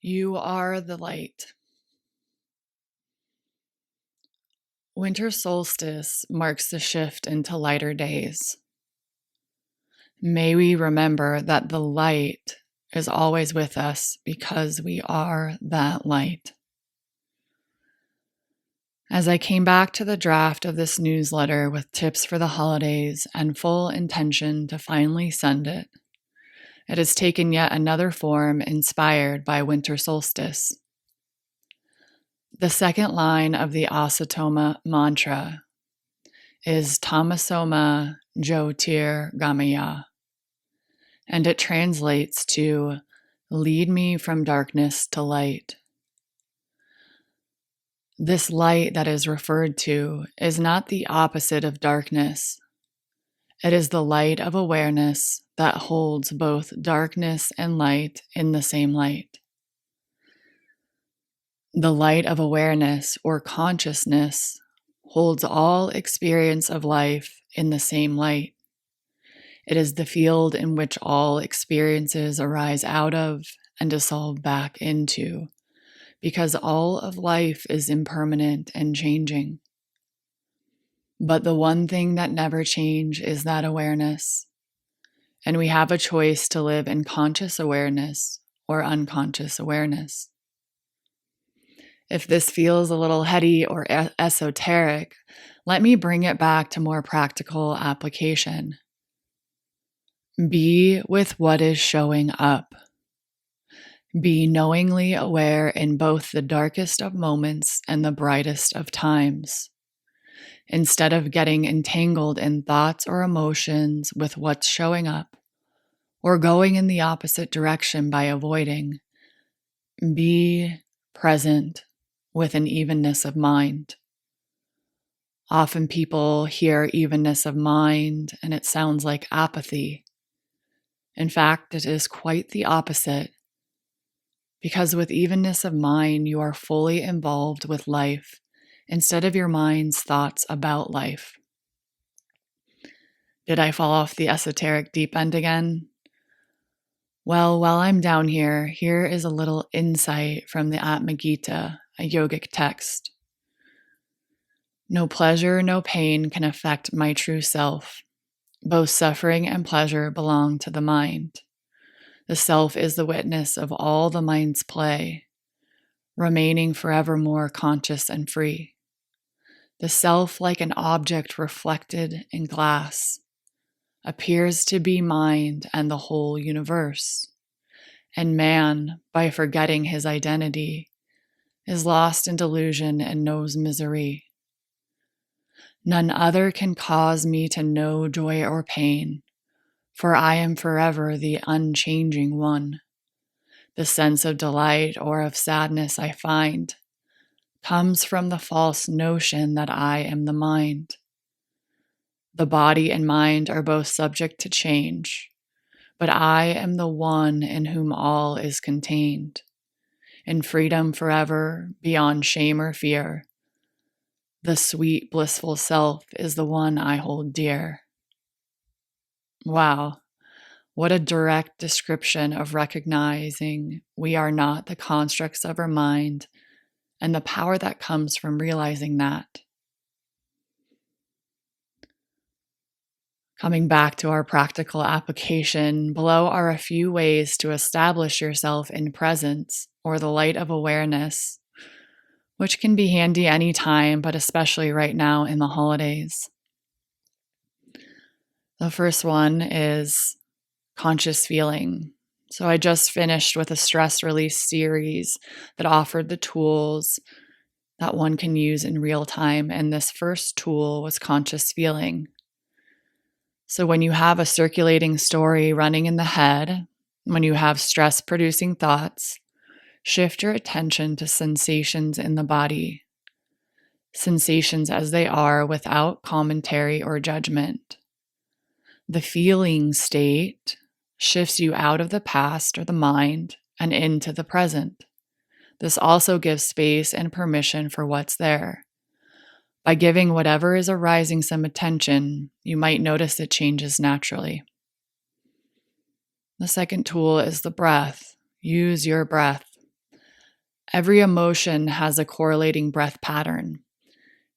You are the light. Winter solstice marks the shift into lighter days. May we remember that the light is always with us because we are that light. As I came back to the draft of this newsletter with tips for the holidays and full intention to finally send it, it has taken yet another form inspired by winter solstice. The second line of the Asatoma mantra is Tamasoma Jyotir Gamaya, and it translates to lead me from darkness to light. This light that is referred to is not the opposite of darkness. It is the light of awareness that holds both darkness and light in the same light. The light of awareness or consciousness holds all experience of life in the same light. It is the field in which all experiences arise out of and dissolve back into, because all of life is impermanent and changing. But the one thing that never changes is that awareness, and we have a choice to live in conscious awareness or unconscious awareness. If this feels a little heady or esoteric, let me bring it back to more practical application. Be with what is showing up. Be knowingly aware in both the darkest of moments and the brightest of times. Instead of getting entangled in thoughts or emotions with what's showing up, or going in the opposite direction by avoiding, be present with an evenness of mind. Often people hear evenness of mind and it sounds like apathy. In fact, it is quite the opposite. Because with evenness of mind, you are fully involved with life instead of your mind's thoughts about life. Did I fall off the esoteric deep end again? Well, while I'm down here, here is a little insight from the Atma Gita, a yogic text. No pleasure, no pain can affect my true self. Both suffering and pleasure belong to the mind. The self is the witness of all the mind's play, remaining forevermore conscious and free. The self, like an object reflected in glass, appears to be mind and the whole universe. And man, by forgetting his identity, is lost in delusion and knows misery. None other can cause me to know joy or pain, for I am forever the unchanging one. The sense of delight or of sadness I find comes from the false notion that I am the mind. The body and mind are both subject to change, but I am the one in whom all is contained. In freedom forever, beyond shame or fear, the sweet, blissful self is the one I hold dear. Wow, what a direct description of recognizing we are not the constructs of our mind and the power that comes from realizing that. Coming back to our practical application, below are a few ways to establish yourself in presence or the light of awareness, which can be handy anytime, but especially right now in the holidays. The first one is conscious feeling. So I just finished with a stress release series that offered the tools that one can use in real time. And this first tool was conscious feeling. So when you have a circulating story running in the head, when you have stress producing thoughts, shift your attention to sensations in the body. Sensations as they are without commentary or judgment. The feeling state shifts you out of the past or the mind and into the present. This also gives space and permission for what's there. By giving whatever is arising some attention, you might notice it changes naturally. The second tool is the breath. Use your breath. Every emotion has a correlating breath pattern.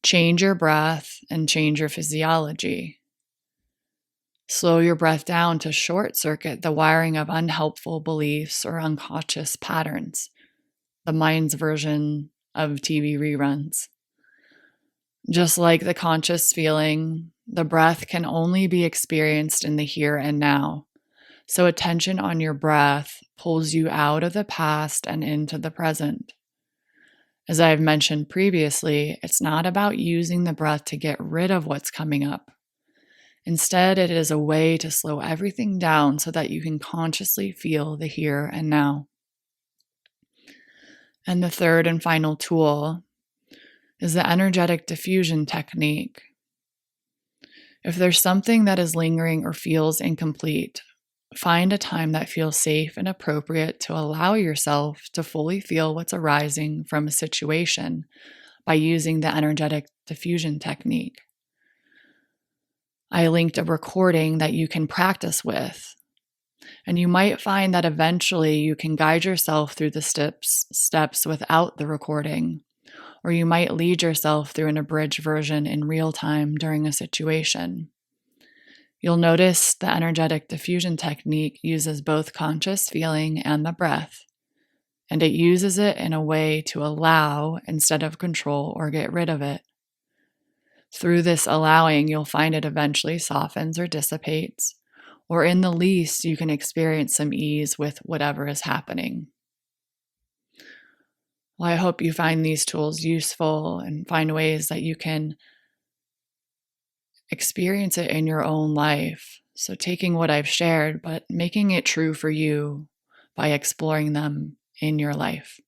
Change your breath and change your physiology. Slow your breath down to short circuit the wiring of unhelpful beliefs or unconscious patterns, the mind's version of TV reruns. Just like the conscious feeling, the breath can only be experienced in the here and now. So attention on your breath pulls you out of the past and into the present. As I've mentioned previously, it's not about using the breath to get rid of what's coming up. Instead, it is a way to slow everything down so that you can consciously feel the here and now. And the third and final tool is the energetic diffusion technique. If there's something that is lingering or feels incomplete, find a time that feels safe and appropriate to allow yourself to fully feel what's arising from a situation by using the energetic diffusion technique. I linked a recording that you can practice with, and you might find that eventually you can guide yourself through the steps without the recording, or you might lead yourself through an abridged version in real time during a situation. You'll notice the energetic diffusion technique uses both conscious feeling and the breath, and it uses it in a way to allow instead of control or get rid of it. Through this allowing, you'll find it eventually softens or dissipates, or in the least, you can experience some ease with whatever is happening. Well, I hope you find these tools useful and find ways that you can experience it in your own life. So, taking what I've shared, but making it true for you by exploring them in your life.